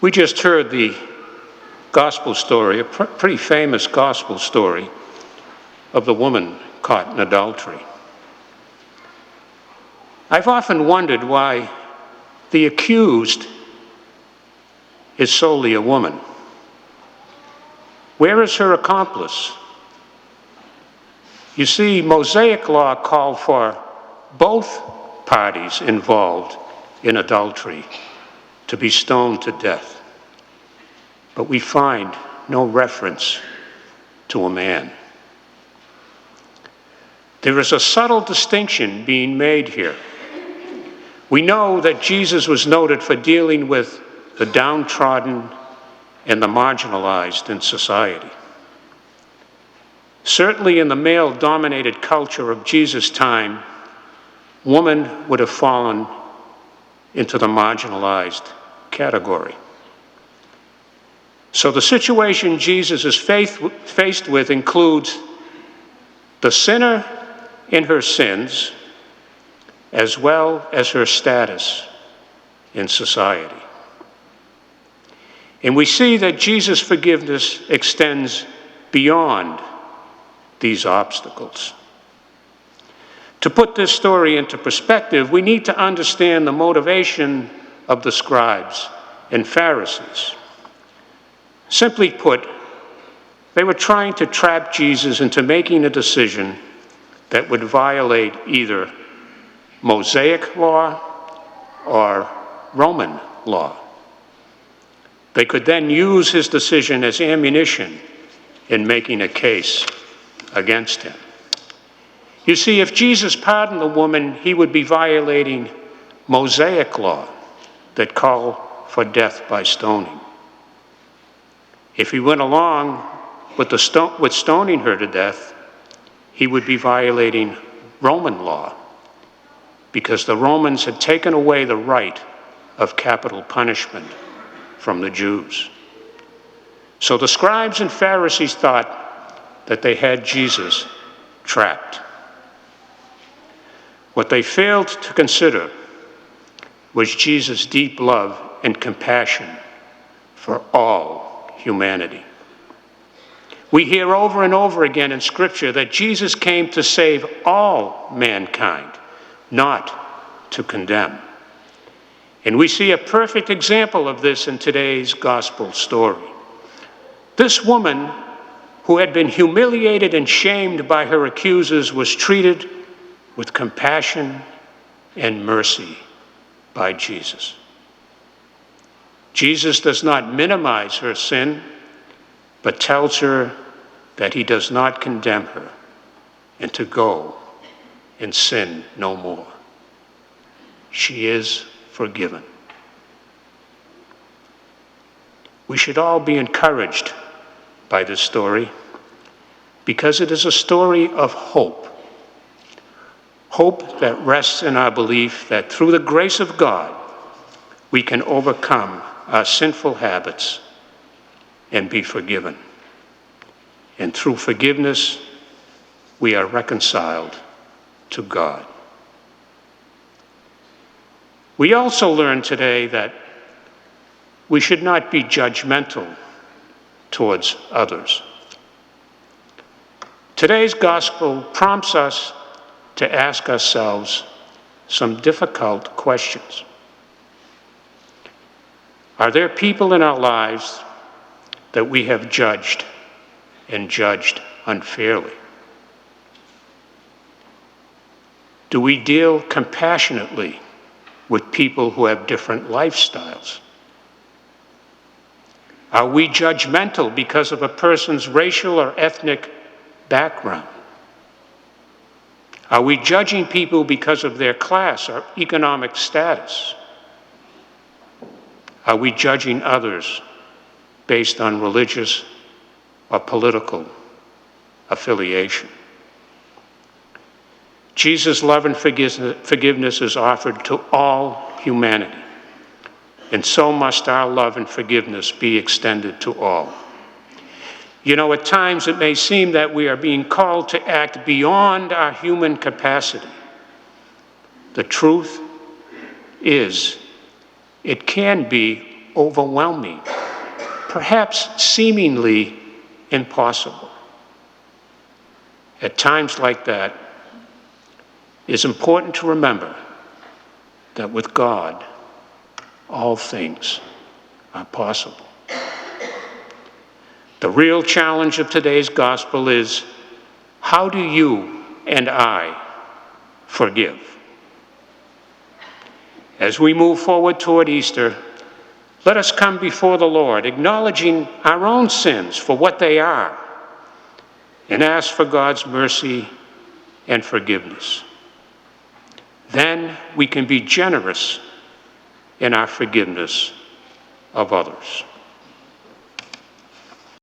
We just heard the gospel story, a pretty famous gospel story of the woman caught in adultery. I've often wondered why the accused is solely a woman. Where is her accomplice? You see, Mosaic law called for both parties involved in adultery to be stoned to death. But we find no reference to a man. There is a subtle distinction being made here. We know that Jesus was noted for dealing with the downtrodden and the marginalized in society. Certainly in the male-dominated culture of Jesus' time, woman would have fallen into the marginalized category. So the situation Jesus is faced with includes the sinner in her sins, as well as her status in society. And we see that Jesus' forgiveness extends beyond these obstacles. To put this story into perspective, we need to understand the motivation of the scribes and Pharisees. Simply put, they were trying to trap Jesus into making a decision that would violate either Mosaic law or Roman law. They could then use his decision as ammunition in making a case against him. You see, if Jesus pardoned the woman, he would be violating Mosaic law that called for death by stoning. If he went along with stoning her to death, he would be violating Roman law, because the Romans had taken away the right of capital punishment from the Jews. So the scribes and Pharisees thought that they had Jesus trapped. What they failed to consider was Jesus' deep love and compassion for all humanity. We hear over and over again in Scripture that Jesus came to save all mankind, not to condemn. And we see a perfect example of this in today's gospel story. This woman, who had been humiliated and shamed by her accusers, was treated with compassion and mercy by Jesus. Jesus does not minimize her sin, but tells her that he does not condemn her and to go and sin no more. She is forgiven. We should all be encouraged by this story because it is a story of hope. Hope that rests in our belief that through the grace of God, we can overcome our sinful habits and be forgiven. And through forgiveness, we are reconciled to God. We also learn today that we should not be judgmental towards others. Today's gospel prompts us to ask ourselves some difficult questions. Are there people in our lives that we have judged and judged unfairly? Do we deal compassionately with people who have different lifestyles? Are we judgmental because of a person's racial or ethnic background? Are we judging people because of their class or economic status? Are we judging others based on religious or political affiliation? Jesus' love and forgiveness is offered to all humanity, and so must our love and forgiveness be extended to all. You know, at times it may seem that we are being called to act beyond our human capacity. The truth is, it can be overwhelming, perhaps seemingly impossible. At times like that, it's important to remember that with God, all things are possible. The real challenge of today's gospel is, how do you and I forgive? As we move forward toward Easter, let us come before the Lord, acknowledging our own sins for what they are, and ask for God's mercy and forgiveness. Then we can be generous in our forgiveness of others.